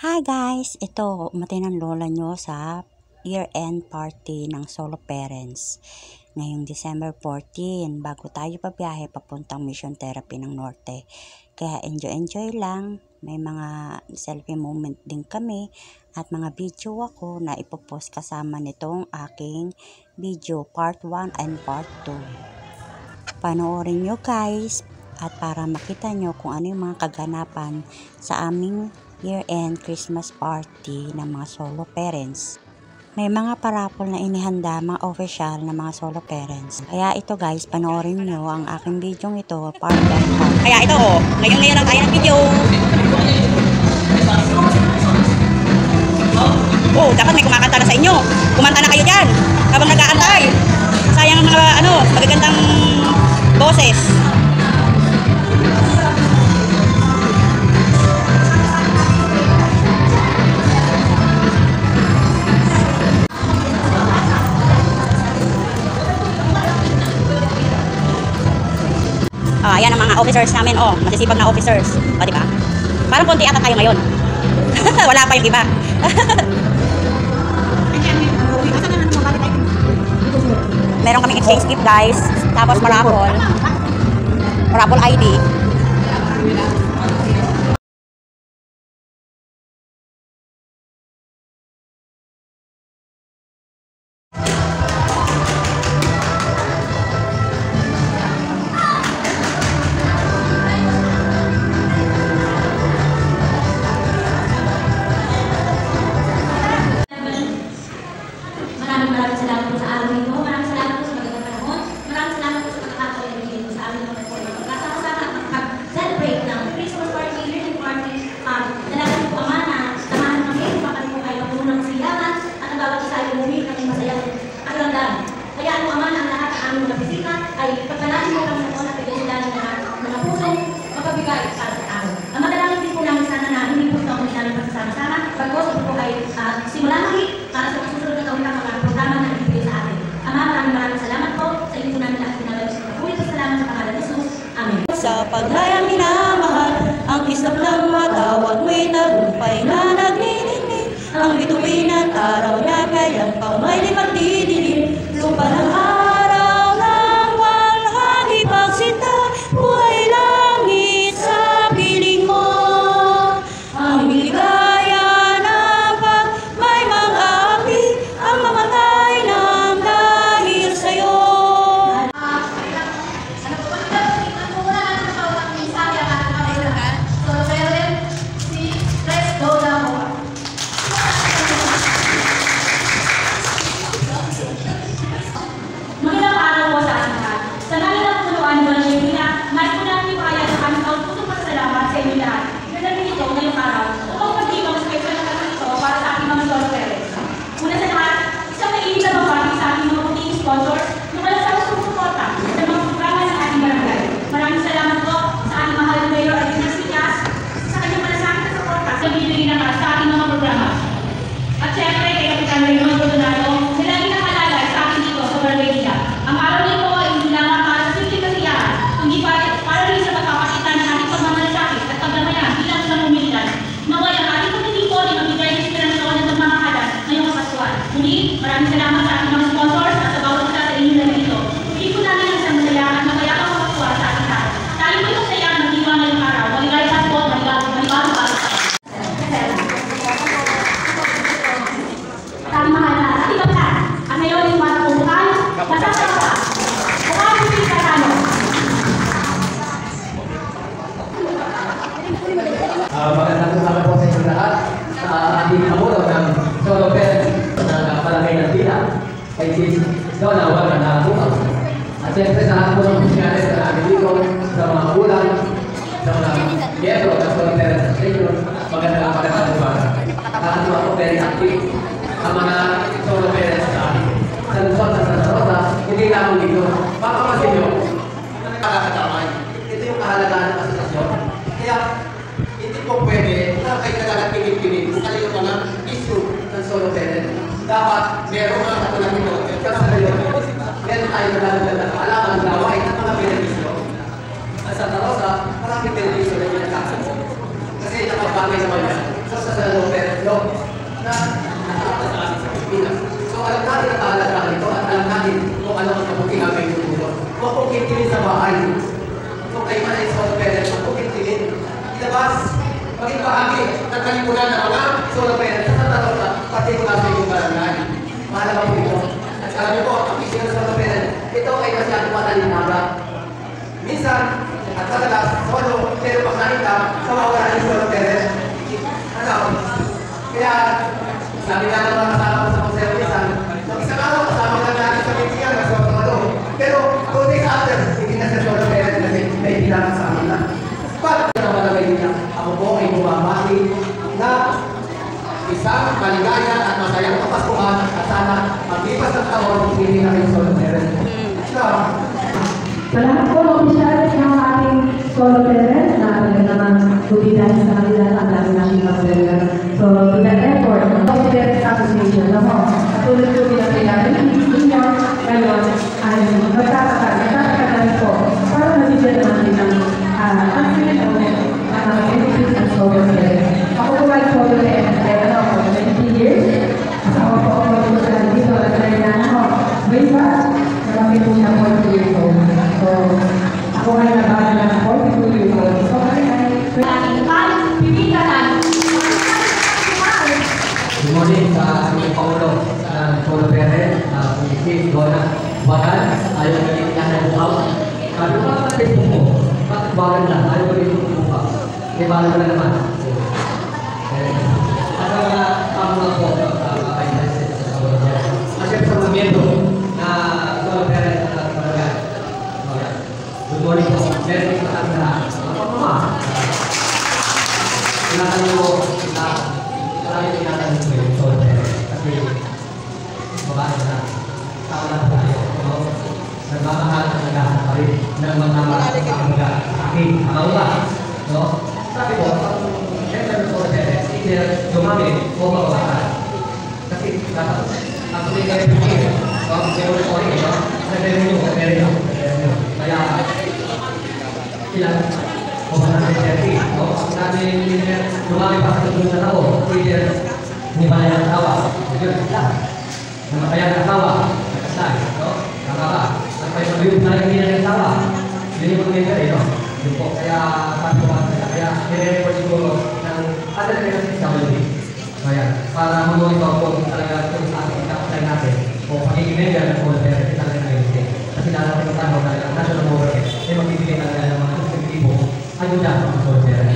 Hi guys! Ito, umatay ng lola nyo sa year-end party ng solo parents. Ngayong December 14, bago tayo pabiyahe papuntang Mission Therapy ng Norte. Kaya enjoy lang. May mga selfie moment din kami at mga video ako na ipopost kasama nitong aking video part 1 and part 2. Panoorin nyo guys at para makita nyo kung ano yung mga kaganapan sa aming year-end Christmas party ng mga solo parents. May mga parapol na inihanda mga official na mga solo parents. Kaya ito guys, panoorin nyo ang aking video ito, part 1 part. Kaya ito ngayon lang tayo ng video. Oh, dapat may kumakanta na sa inyo. Kumanta na kayo dyan habang nag-aantay. Sayang ang mga magagandang boses. Ayan ang mga officers namin, masisipag na officers. O, diba? Parang konti ata tayo ngayon. Wala pa yung iba. Meron kaming exchange gift guys. Tapos marapol. Marapol ID. Maraming salamat po sa araw nito. Maraming salamat po sa magandang panahon. Maraming salamat po sa pagkakataon sa aming mga po. Kasama-sama at mag-celebrate ng Christmas party, yearly party. Dalagan po Ama na samahan kami, papan po kayo ng unang siyahan at ang bawat isa ay bumili ng masayang pakiramdam. Kaya ang Ama na ang lahat ng aming mga bisita ay pagpalasin mo kami sa at bigyan sila ng mga pusong mapabigay para sa araw. Ang madalangin din po namin sana na hindi po ito ang namin pagsasama-sama. Pagkos ito po ay simula muli para sa susunod na taon ng mga programa na ibigay sa atin. Ama, maraming salamat po sa inyo namin lahat pinabalik sa pagkulit at salamat sa pangalan ni Jesus. Amen. Sa paglayang minamahal, ang isang ng matawag mo'y tagumpay na nagniningning. Ang bituin at araw na kayang pamay magdidilim. Lupa ng araw ng walhagi pagsinta, buhay langit sa piling mo. Ang ligaya ng pag may mag-api, ang mamatay ng dahil sa'yo. Magandang araw po sa ating lahat. Sa ngalan ng punuan ng Shemina, nais po namin ipahayag ang aming taus-pusong pasasalamat sa inyo lahat. Pinagin ito ngayong araw upang pag-ibang special na kasi ito para sa ating mga solo parents. Una sa lahat, isang mainit na mabati sa ating mga puting sponsors na walang sa sumusuporta sa mga programa ng ating barangay. Maraming salamat po sa ating mahal na Mayor at Sikas sa kanyang malasakit na suporta sa bibigyan na sa ating mga programa. At syempre, kay Kapitan Raymond Bordonado, na lagi nakalalay sa akin dito sa Barangay Dila. Ang araw nito ay hindi lamang para sa simpleng kasiyahan, kundi para rin sa pagpapakita ng ating pagmamalasakit at pagdamayan bilang isang umilitan. Naway ang ating pagtitipo ay magbigay ng inspirasyon at pagmamahalan ngayong kapaskuhan. Muli, maraming salamat sa ating mga sponsors at sa bawat isa sa inyo na dito. Hindi po namin ang isang masaya at magayakang kapaskuhan sa ating lahat. Tayo po yung saya at mag-iwan ngayong araw. Maligay sa po, maligay para sa kami mahal na ating kapitan. At ngayon yung mga pupukan, masasama pa. Bukan yung pinagkatano. Magandang umaga po sa inyo lahat sa ating abulo ng solo parents ng Barangay ng Dila kay Sis Donna Wagan na bukas. At siyempre sa lahat po ng opisyalis na namin dito, sa mga ulan, sa mga miyembro ng solo parents sa inyo, magandang umaga. Lahat po ako very active ang mga solo parents sa amin. Sa Luzon at sa Rosa, hindi lang dito. Pakamasin nyo, nakakatamay. Ito yung kahalagaan ng asosasyon. Kaya, hindi po pwede na kayo talaga pinipinit kung kayo mga issue ng solo parent. Dapat meron mga katulad nito. Kasi ngayon, meron tayo na alaman gawin ng mga benepisyo. At sa Rosa, maraming benepisyo na pinagkakasin. Kasi nakabagay naman yan. So sa solo parent, ng kalipunan ng mga solo parents sa Santa partikular sa iyong barangay. Mahalaga po ito. At alam niyo po, ang isip ng solo parents, ito ay masyadong matalinhaga. Minsan, at madalas, solo, pero pag nakita, sumawala yung solo parents. Ano? Kaya, sabi nga ng mga kasama ko sa museo minsan, isang araw, kasama ka natin sa Pilipinas, nasa mga pero 2 days after, hindi na sa solo parents kasi may pinanang sa amin na. Bakit na malagay niya? Ako po ay bumabati na isang maligaya at masayang kapaskuhan at sana maglipas ng taon, hindi na kayo solo parents. Salamat po, opisyal ng ating solo parents na naman tuloy dahil sa kanila ang dami natin mag-welcome. So, to that effort, ang Solo Parents Association na mo, tulad po pinapayari, ninyo ngayon ay magtataka na rin po para nabigyan naman din ng benefits ng solo parents. Ako po ay solo parents, meron ako 20 years. Kasama po ako dito at kailangan ako. Way back, marami po siya 40 years old. So, ako ay nabala ng 42 years old. So, Good morning sa aming Pangulo ng Solo Parents, Pumikit, Dona, Bagan, ayaw na rin yan ng bukaw. Sabi ko, bakit Facebook mo? Bakit bagan lang? Ayaw na rin yung bukaw. Eh, bago na naman. At ang mga Pangulo po, ay President sa Solo Parents. At siyempre sa movimiento na Solo Parents at Barangay. Good morning po. Meron sa ating lahat. Mga pamama. Tinatanong ko na marami tinatanong ko yung solo parents. Kasi babae na tao na tayo. Nagmamahal at naghahanap pa rin ng mga mga aking mga no? Sabi ko, ang gender ng solo parents, either dumami o mababahan. Kasi dapat ang tuloy kayo pinigil. Ang zero recording, no? Sa meron nyo. Kaya ilan? O 130, no? Ang namin dumami pa sa tuloy na tao, either hindi ba na yung tawa, yun, namataya ng tawa, nakasay, no? Nakaka, at may mag-yun na hindi na yung tawa, yun yung mag-yun no? Yun po, kaya sabi ko kaya nire-report siguro ng other kinds of WD. Kaya, para mag-monitor po talaga kung sa ating kapatay natin, o pagiging member ng solo parents, talaga na yun. Kasi lalaki ng tanong talaga, national government, ay magbibigay talaga ng mga insensibo, ayuda ng solo parents.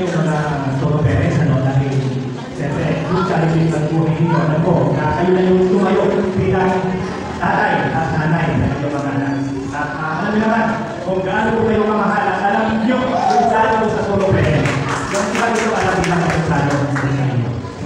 yung mga solo parents, dahil siyempre, yung challenging ng buhay ninyo, alam ko, na kayo na yung tumayo bilang tatay at nanay na inyong mga anak. At alam niyo naman, kung gaano po kayo kamahal at alam niyo kung gaano po sa solo parents, yung iba nito alam bilang kapitlano.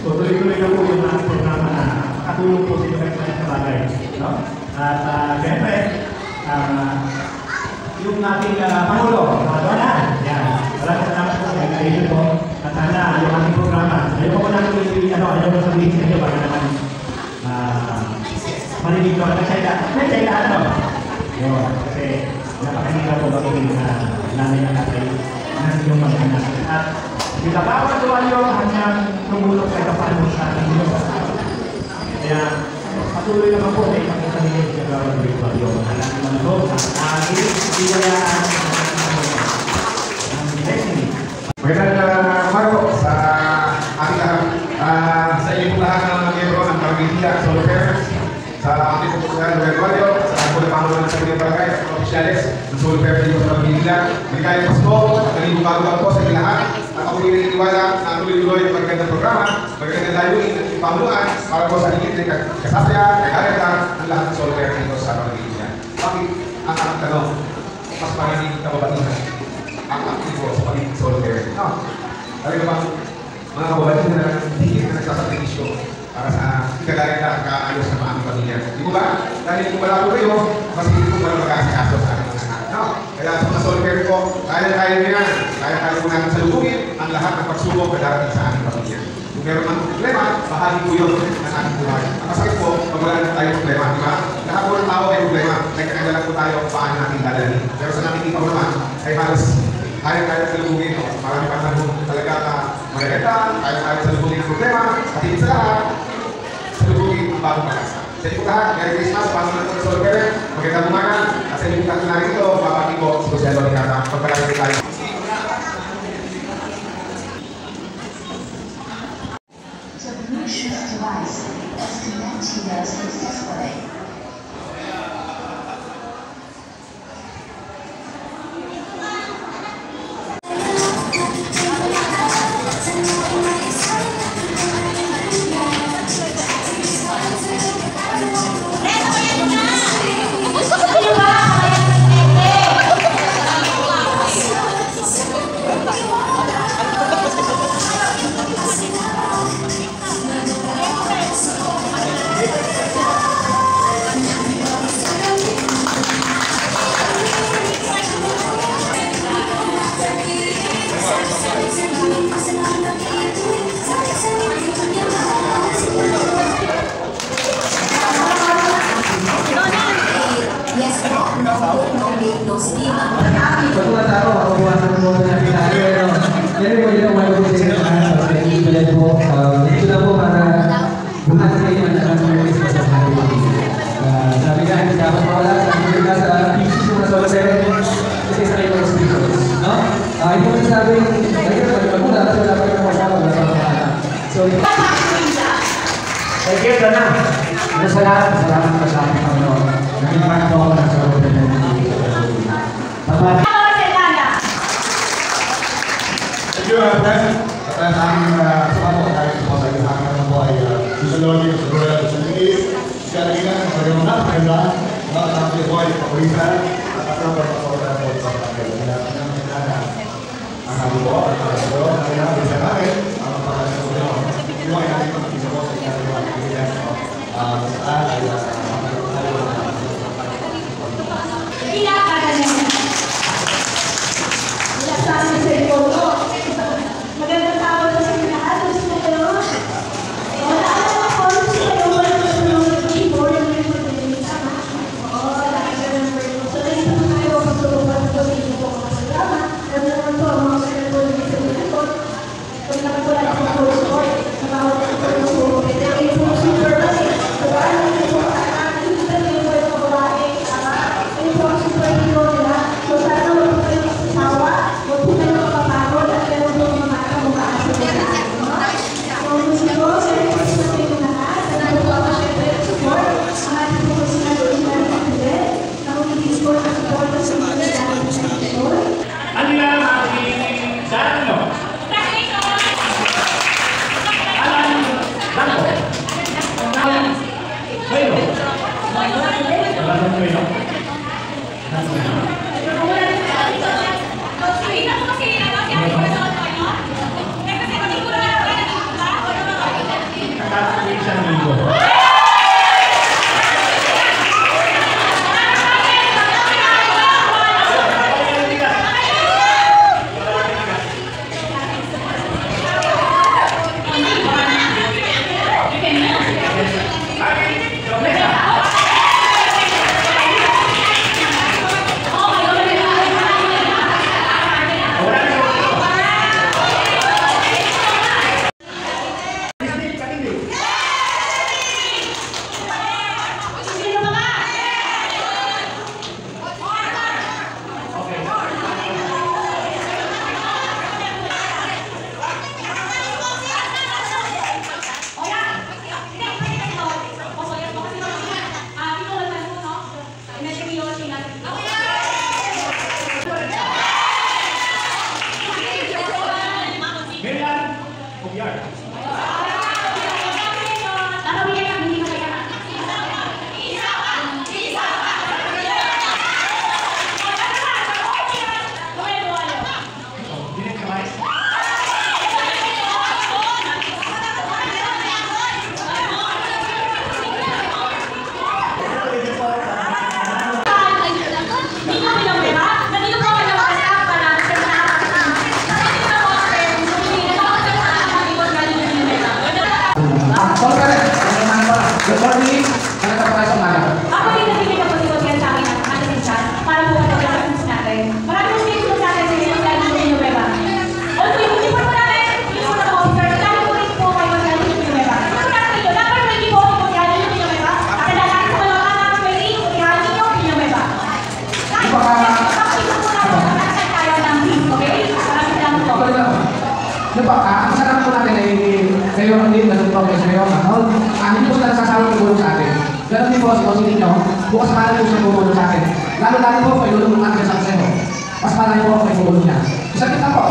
So, tuloy-tuloy na po yung mga programa na katulong po sa inyo kahit sa bagay. No? At siyempre, yung ating Pangulo, Madonna, yan. Maraming salamat po sa invitation po. At sana yung ating programa, ayaw ko namin ayaw ko sabihin sa inyo, baka naman marinig ko. Nagsayda, yun, kasi napakahirap po magiging nanay at tatay ng inyong mga anak. At kita bawat tuwalyo hanggang tumulog kayo paano sa ating inyong kasama. Kaya, patuloy naman po na ipakita ninyo sa gawang tuwalyo. Alam naman po, iwayaan ang destiny. Magandang umaga sa ating lahat. Sa inyo lahat ng mga miyembro ng Pamilya Solo Parents, sa ating pupuntahan ng Eduardo, sa ating pangulo ng Sarili Barangay at Oficiales ng Solo Parents dito sa Pamilya. Maligayang Pasko at nalibong bago po sa inyo lahat. At ako rin naniniwala na tuloy-tuloy ang magandang programa, magandang layunin at pamuluan para po sa higit na kasasayan, kagalitan ng lahat ng Solo Parents dito sa Pamilya. Bakit ang aking tanong, mas maraming kababatihan ang aktibo sa pagiging solo parent? No. Talaga bang mga kababatihan na higit na nagsasakripisyo para sa ikagalitan at kaayos ng aming pamilya? Di ba? Dahil kung wala po kayo, mas hindi po wala mag-asikaso sa aming mga anak. No. Kaya sa mga solo parent ko, kaya-kaya nyo yan. Kaya-kaya po natin salubungin ang lahat ng pagsubok na darating sa aming pamilya. Kung meron ang problema, bahagi po yun ng ating buhay. Ang masakit po, pag wala na tayong problema, di ba? Lahat po ng tao may problema. Nagkakagala po tayo kung paano natin dadalhin. Pero sa nakikita ko naman, ay halos kaya-kaya salubungin. Marami pa na talaga na magaganda, kaya-kaya salubungin ang problema. At hindi sa lahat, salubungin ang bagong pag-asa. Sa inyo po lahat, Merry Christmas, paano na ito sa Solo Parent. Magandang umaga. At sa inyo po lahat na rito, babati ko sa Luciano Licata. Pagpalagay tayo. Bluetooth device is connected successfully. Pag Good morning. Ano ka pa sa umaga? Ako din nagbibigay po si Boss sa akin ng magazine chat para po matapos natin. Maraming Facebook sa atin sa inyo dahil sa inyo, Beba. Also, yung uniform po natin, yung po na officer, dahil po rin po kayo sa inyo, Beba. Ito po natin ito, dapat pwede po ako sa inyo, Beba. Akalalaan sa mga anak, pwede po sa inyo, Beba. Dahil po, pakita po natin sa mga tayo ng team, okay? Maraming salamat po. Diba, ang sarap po natin ay kayo ang din, ganun po kayo sa kayo. Hindi po sila sasawang tumulong sa atin. Ganun din po si Boss Ninyo, bukas para po siya tumulong sa atin. Lalo po kayo tulong natin sa kasero. Mas para po kayo tumulong niya. Isa kita po,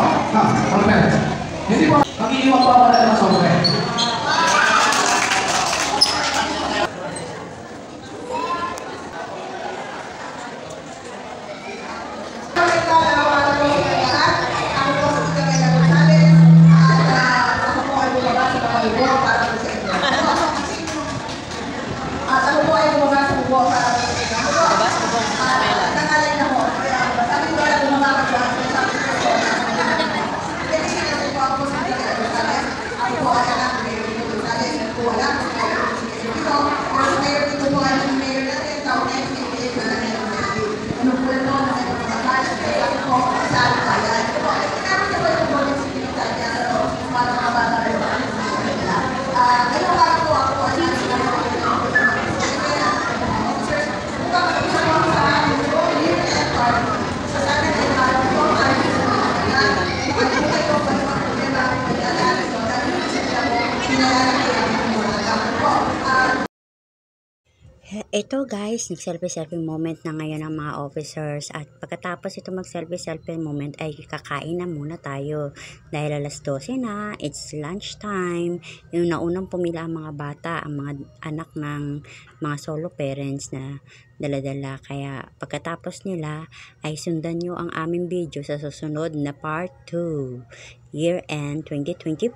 hindi po, mag-iiwan po ako na naman sa umpre. Ito guys, nag-selfie-selfie moment na ngayon ng mga officers at pagkatapos ito mag-selfie-selfie moment ay kakain na muna tayo dahil alas 12 na, it's lunch time. Yung naunang pumila ang mga bata, ang mga anak ng mga solo parents na dala-dala, kaya pagkatapos nila ay sundan nyo ang aming video sa susunod na part 2, year end 2024.